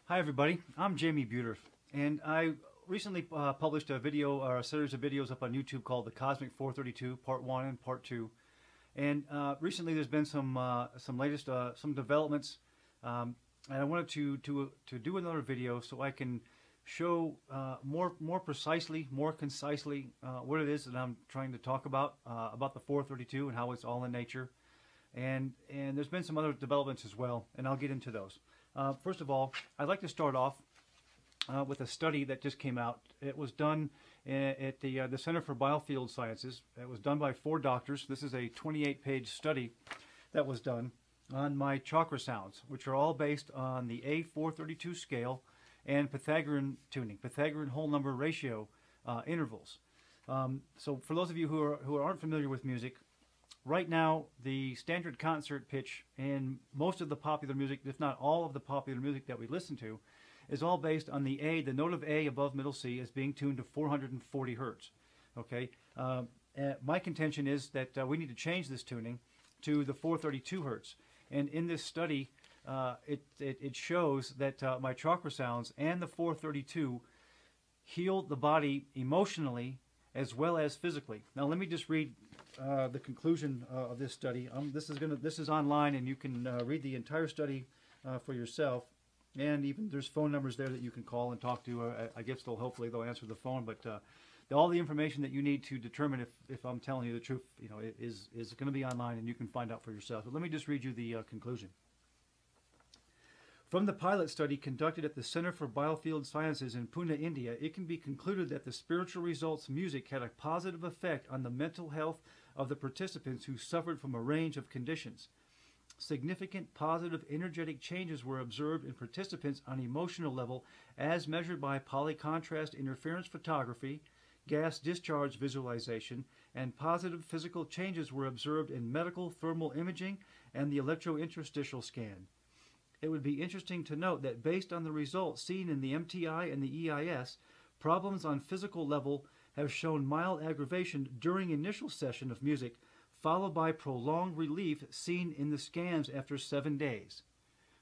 Hi everybody, I'm Jamie Buter, and I recently published a video or a series of videos up on YouTube called The Cosmic 432 Part 1 and Part 2. And recently there's been some latest some developments, and I wanted to do another video so I can show more precisely, more concisely what it is that I'm trying to talk about the 432 and how it's all in nature. And there's been some other developments as well, and I'll get into those. First of all, I'd like to start off with a study that just came out. It was done at the Center for Biofield Sciences. It was done by 4 doctors. This is a 28-page study that was done on my chakra sounds, which are all based on the A432 scale and Pythagorean tuning, Pythagorean whole number ratio intervals. So for those of you who aren't familiar with music, right now, the standard concert pitch in most of the popular music, if not all of the popular music that we listen to, is all based on the A, the note of A above middle C, is being tuned to 440 hertz. Okay, my contention is that we need to change this tuning to the 432 hertz. And in this study, it shows that my chakra sounds and the 432 heal the body emotionally as well as physically. Now, let me just read the conclusion of this study. This is online, and you can read the entire study for yourself. And even there's phone numbers there that you can call and talk to. I guess hopefully they'll answer the phone. But all the information that you need to determine if I'm telling you the truth, is going to be online, and you can find out for yourself. So let me just read you the conclusion. From the pilot study conducted at the Center for Biofield Sciences in Pune, India, it can be concluded that the spiritual results music had a positive effect on the mental health of the participants who suffered from a range of conditions. Significant positive energetic changes were observed in participants on emotional level as measured by polycontrast interference photography, gas discharge visualization, and positive physical changes were observed in medical thermal imaging and the electrointerstitial scan. It would be interesting to note that based on the results seen in the MTI and the EIS, problems on physical level have shown mild aggravation during initial session of music, followed by prolonged relief seen in the scans after 7 days.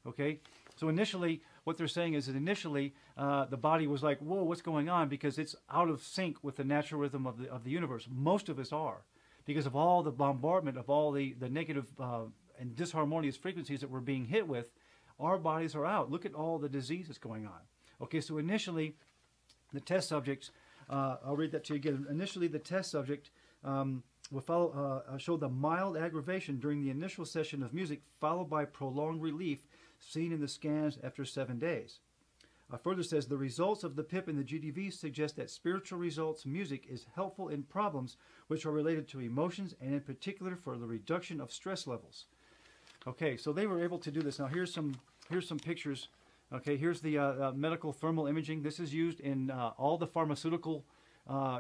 Okay, so initially, what they're saying is that initially the body was like, whoa, what's going on? Because it's out of sync with the natural rhythm of the universe. Most of us are, because of all the bombardment of all the negative and disharmonious frequencies that we're being hit with. Our bodies are out. Look at all the disease that's going on. Okay, so initially, the test subjects, I'll read that to you again. Initially, the test subject showed the mild aggravation during the initial session of music, followed by prolonged relief seen in the scans after 7 days. Further says, the results of the PIP and the GDV suggest that spiritual results music is helpful in problems which are related to emotions and in particular for the reduction of stress levels. Okay, so they were able to do this. Now here's some pictures. Okay, here's the medical thermal imaging. This is used in all the pharmaceutical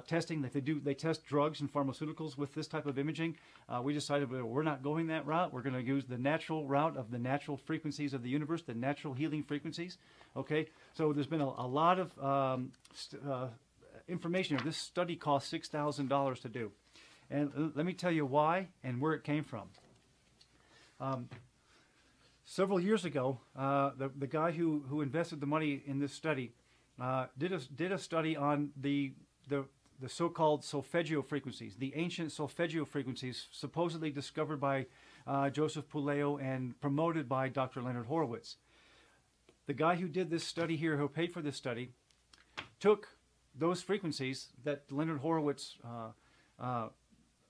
testing that they do. They test drugs and pharmaceuticals with this type of imaging. We decided we're not going that route. We're going to use the natural route of the natural frequencies of the universe, the natural healing frequencies. Okay, so there's been a lot of information here. This study cost $6,000 to do. And let me tell you why and where it came from. Several years ago, the guy who invested the money in this study did a study on the so-called solfeggio frequencies, the ancient solfeggio frequencies supposedly discovered by Joseph Puleo and promoted by Dr. Leonard Horowitz. The guy who did this study here, who paid for this study, took those frequencies that Leonard Horowitz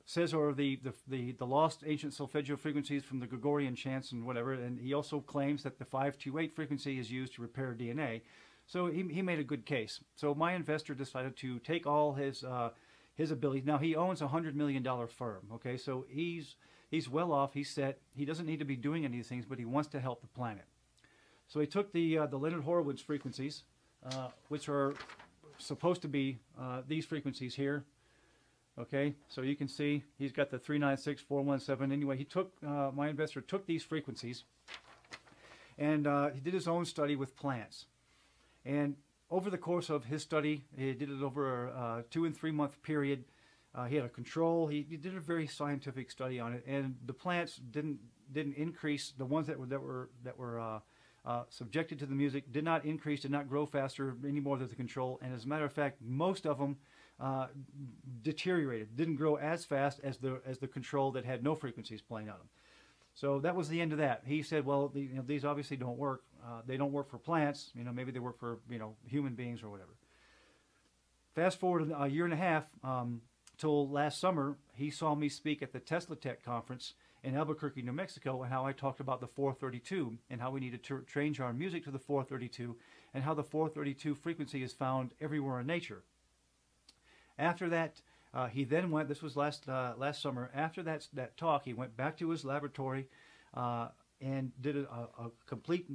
says are the lost ancient solfeggio frequencies from the Gregorian chants and whatever, and he also claims that the 528 frequency is used to repair DNA. So he made a good case. So my investor decided to take all his abilities. Now he owns a $100 million firm. Okay, so he's well off. He's set. He doesn't need to be doing any of these things, but he wants to help the planet. So he took the Leonard Horowitz frequencies, which are supposed to be these frequencies here. Okay, so you can see he's got the 396, 417. Anyway, he took my investor took these frequencies, and he did his own study with plants. And over the course of his study, he did it over a 2 and 3 month period. He had a control. He did a very scientific study on it, and the plants didn't increase. The ones that were subjected to the music, did not increase, did not grow faster any more than the control, and as a matter of fact, most of them deteriorated, didn't grow as fast as the control that had no frequencies playing on them. So that was the end of that. He said, well, these obviously don't work. They don't work for plants. Maybe they work for human beings or whatever. Fast forward a year and a half till last summer, he saw me speak at the Tesla Tech conference in Albuquerque, New Mexico, and how I talked about the 432 and how we need to change our music to the 432 and how the 432 frequency is found everywhere in nature. After that, he then went, this was last summer, after that talk, he went back to his laboratory and did a complete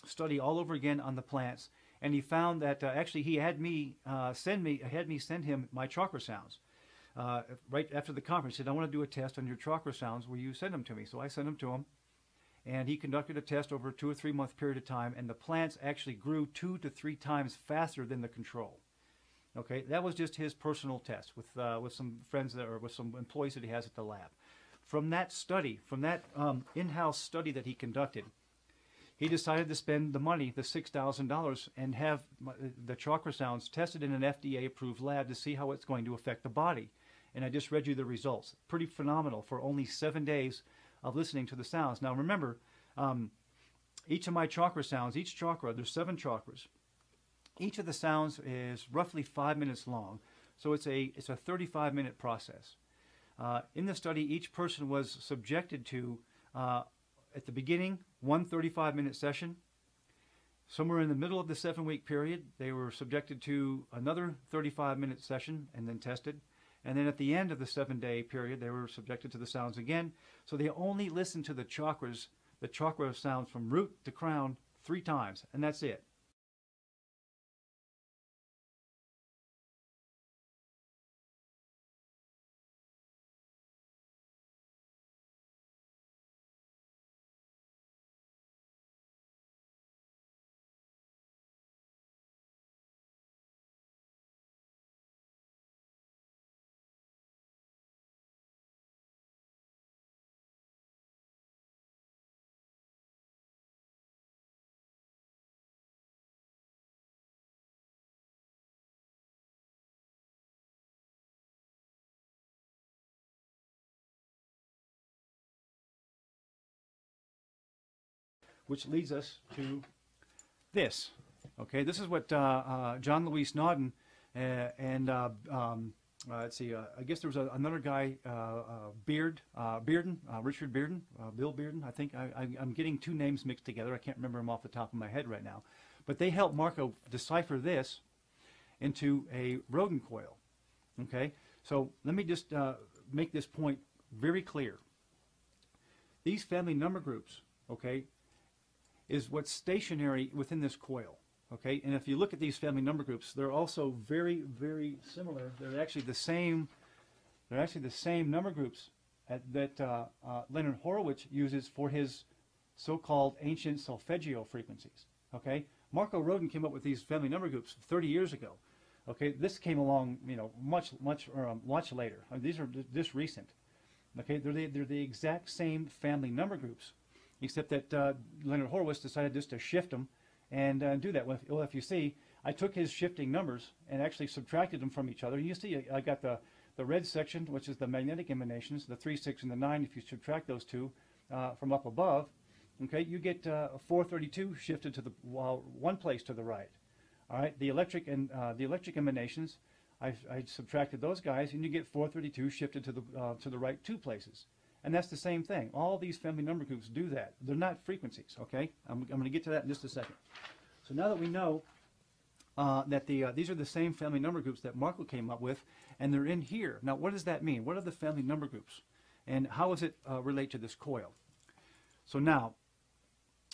study all over again on the plants. And he found that actually he had me send him my chakra sounds. Right after the conference, he said, I want to do a test on your chakra sounds. Will you send them to me? So I sent them to him. And he conducted a test over a 2 or 3 month period of time. And the plants actually grew 2 to 3 times faster than the control. Okay, that was just his personal test with some friends with some employees that he has at the lab. From that study, from that in-house study that he conducted, he decided to spend the money, the $6,000, and have the chakra sounds tested in an FDA-approved lab to see how it's going to affect the body. And I just read you the results. Pretty phenomenal for only 7 days of listening to the sounds. Now remember, each of my chakra sounds, each chakra, there's 7 chakras. Each of the sounds is roughly 5 minutes long, so it's a 35-minute process. In the study, each person was subjected to, at the beginning, one 35-minute session. Somewhere in the middle of the 7-week period, they were subjected to another 35-minute session and then tested. And then at the end of the 7-day period, they were subjected to the sounds again. So they only listened to the chakras, the chakra sounds from root to crown 3 times, and that's it. Which leads us to this. Okay, this is what John Louis Nauden let's see, I guess there was another guy, Richard Bearden, Bill Bearden. I think I'm getting 2 names mixed together. I can't remember them off the top of my head right now. But they helped Marco decipher this into a rodent coil. Okay, so let me just make this point very clear. These family number groups, okay, is what's stationary within this coil. Okay, and if you look at these family number groups, they're also very, very similar. They're actually the same. They're actually the same number groups that Leonard Horowitz uses for his so-called ancient solfeggio frequencies. Okay, Marco Rodin came up with these family number groups 30 years ago. Okay, this came along, much later. I mean, these are just recent. Okay, they're the exact same family number groups, except that Leonard Horowitz decided just to shift them and do that. Well, if you see, I took his shifting numbers and actually subtracted them from each other. You see, I got the red section, which is the magnetic emanations, the 3, 6, and the 9. If you subtract those 2 from up above, okay, you get 432 shifted to the one place to the right. All right, the electric emanations, I subtracted those guys, and you get 432 shifted to the right 2 places. And that's the same thing. All these family number groups do that. They're not frequencies, okay? I'm going to get to that in just a second. So now that we know that these are the same family number groups that Marco came up with, and they're in here. Now, what does that mean? What are the family number groups? And how does it relate to this coil? So now,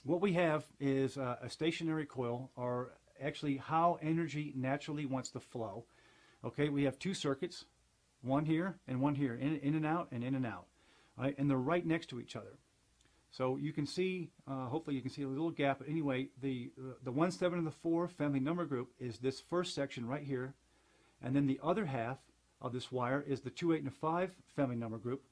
what we have is a stationary coil, or actually how energy naturally wants to flow. Okay, we have 2 circuits, one here and one here, in and out and in and out. Right, and they're right next to each other. So you can see, hopefully you can see a little gap. But anyway, the 1, 7, and the 4 family number group is this first section right here. And then the other half of this wire is the 2, 8, and the 5 family number group,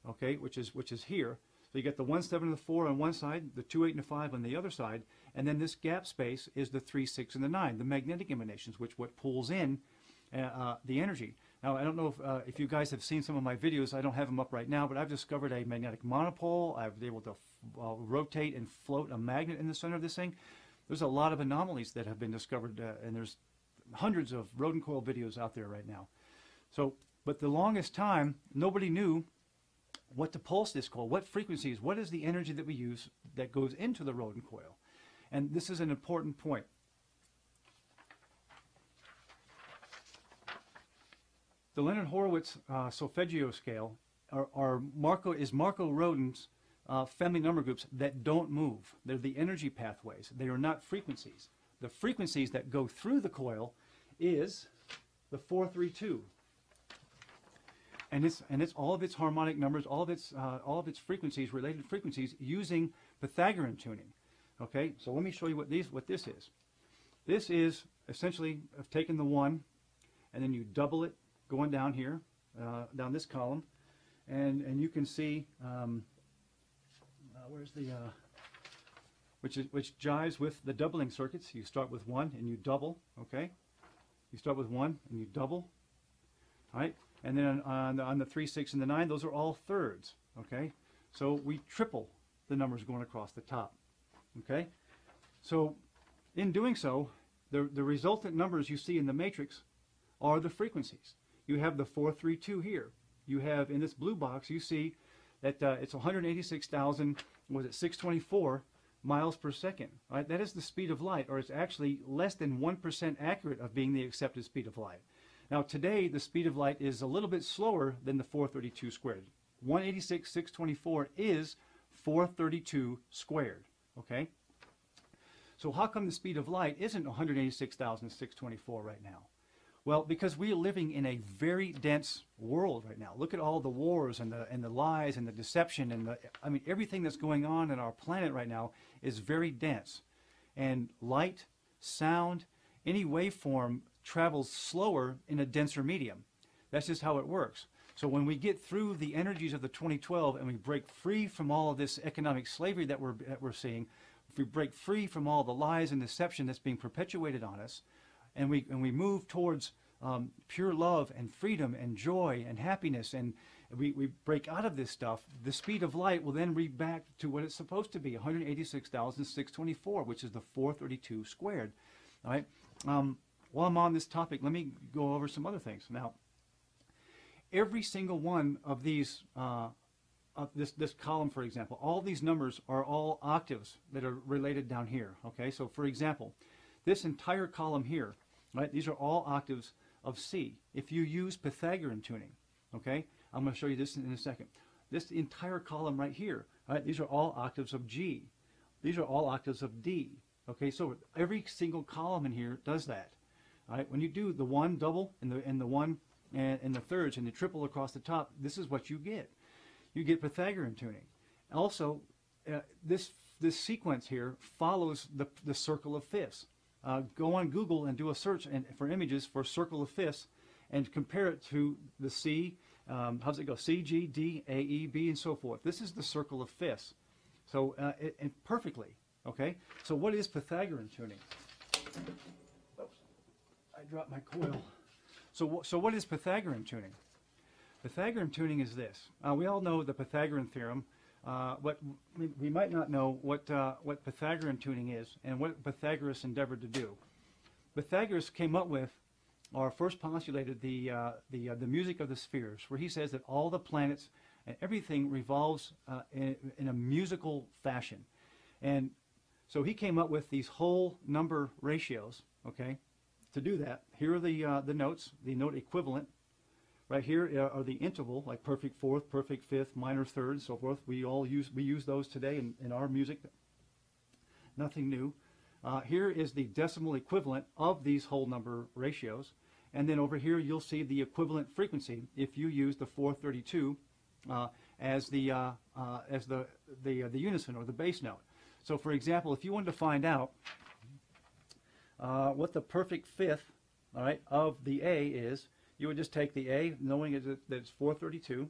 okay, which is here. So you get the 1, 7, and the 4 on one side, the 2, 8, and the 5 on the other side, and then this gap space is the 3, 6, and the 9, the magnetic emanations, which what pulls in the energy. Now, I don't know if you guys have seen some of my videos. I don't have them up right now, but I've discovered a magnetic monopole. I've been able to rotate and float a magnet in the center of this thing. There's a lot of anomalies that have been discovered, and there's hundreds of rodent coil videos out there right now. So, but the longest time, nobody knew what to pulse this coil, what frequencies, what is the energy that we use that goes into the rodent coil. And this is an important point. The Leonard Horowitz solfeggio scale is Marco Rodin's family number groups that don't move. They're the energy pathways. They are not frequencies. The frequencies that go through the coil is the 432. And it's all of its harmonic numbers, all of its frequencies, related frequencies, using Pythagorean tuning. Okay, so let me show you what this is. This is essentially taking the 1, and then you double it, going down here, down this column, and you can see where's the which jives with the doubling circuits. You start with 1 and you double. Okay, you start with 1 and you double. All right, and then on the 3, 6, and the 9, those are all thirds. Okay, so we triple the numbers going across the top. Okay, so in doing so, the resultant numbers you see in the matrix are the frequencies. You have the 432 here. You have in this blue box, you see that it's 186,000, was it 624 miles per second. Right? That is the speed of light, or it's actually less than 1% accurate of being the accepted speed of light. Now today, the speed of light is a little bit slower than the 432 squared. 186,624 is 432 squared. Okay? So how come the speed of light isn't 186,624 right now? Well, because we are living in a very dense world right now. Look at all the wars and the lies and the deception and everything that's going on in our planet right now is very dense. And light, sound, any waveform travels slower in a denser medium. That's just how it works. So when we get through the energies of the 2012 and we break free from all of this economic slavery that we're seeing, if we break free from all the lies and deception that's being perpetuated on us, and we move towards pure love and freedom and joy and happiness, and we break out of this stuff, the speed of light will then read back to what it's supposed to be, 186,624, which is the 432 squared. All right. While I'm on this topic, let me go over some other things. Now, every single one of these, this column, for example, all these numbers are all octaves that are related down here. Okay. So, for example, this entire column here, right? These are all octaves of C. If you use Pythagorean tuning, okay? I'm going to show you this in a second. This entire column right here, right? These are all octaves of G. These are all octaves of D. Okay, so every single column in here does that. All right, when you do the 1 double and the 1 and the thirds and the triple across the top, this is what you get. You get Pythagorean tuning. Also, this sequence here follows the circle of fifths. Go on Google and do a search for images for circle of fifths and compare it to the C, how does it go? C, G, D, A, E, B, and so forth. This is the circle of fifths. So, and perfectly, okay? So what is Pythagorean tuning? Oops, I dropped my coil. So what is Pythagorean tuning? Pythagorean tuning is this. We all know the Pythagorean theorem. What we might not know what Pythagorean tuning is and what Pythagoras endeavored to do. Pythagoras came up with, or first postulated, the music of the spheres, where he says that all the planets and everything revolves in a musical fashion, and so he came up with these whole number ratios. Okay, to do that, here are the notes, the note equivalent. Right here are the interval, like perfect fourth, perfect fifth, minor third, so forth. We use those today in our music. Nothing new. Here is the decimal equivalent of these whole number ratios, and then over here you'll see the equivalent frequency if you use the 432 as the unison or the bass note. So, for example, if you wanted to find out what the perfect fifth, all right, of the A is, you would just take the A, knowing that it's 432,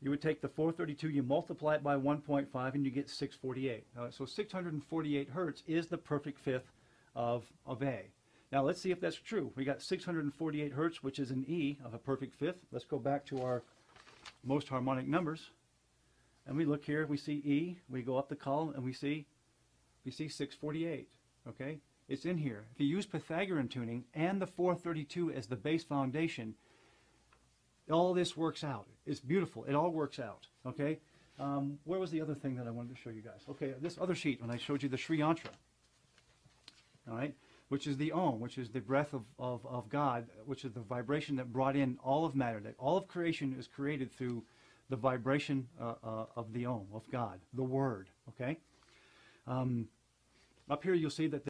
you would take the 432, you multiply it by 1.5, and you get 648. So 648 hertz is the perfect fifth of A. Now let's see if that's true. We got 648 hertz, which is an E of a perfect fifth. Let's go back to our most harmonic numbers, and we look here. We see E. We go up the column, and we see 648. Okay, it's in here. If you use Pythagorean tuning and the 432 as the base foundation, all this works out. It's beautiful. It all works out. Okay. Where was the other thing that I wanted to show you guys? Okay, this other sheet when I showed you the Sri Yantra. All right, which is the Om, which is the breath of God, which is the vibration that brought in all of matter. That all of creation is created through the vibration of the Om, of God, the Word. Okay. Up here you'll see that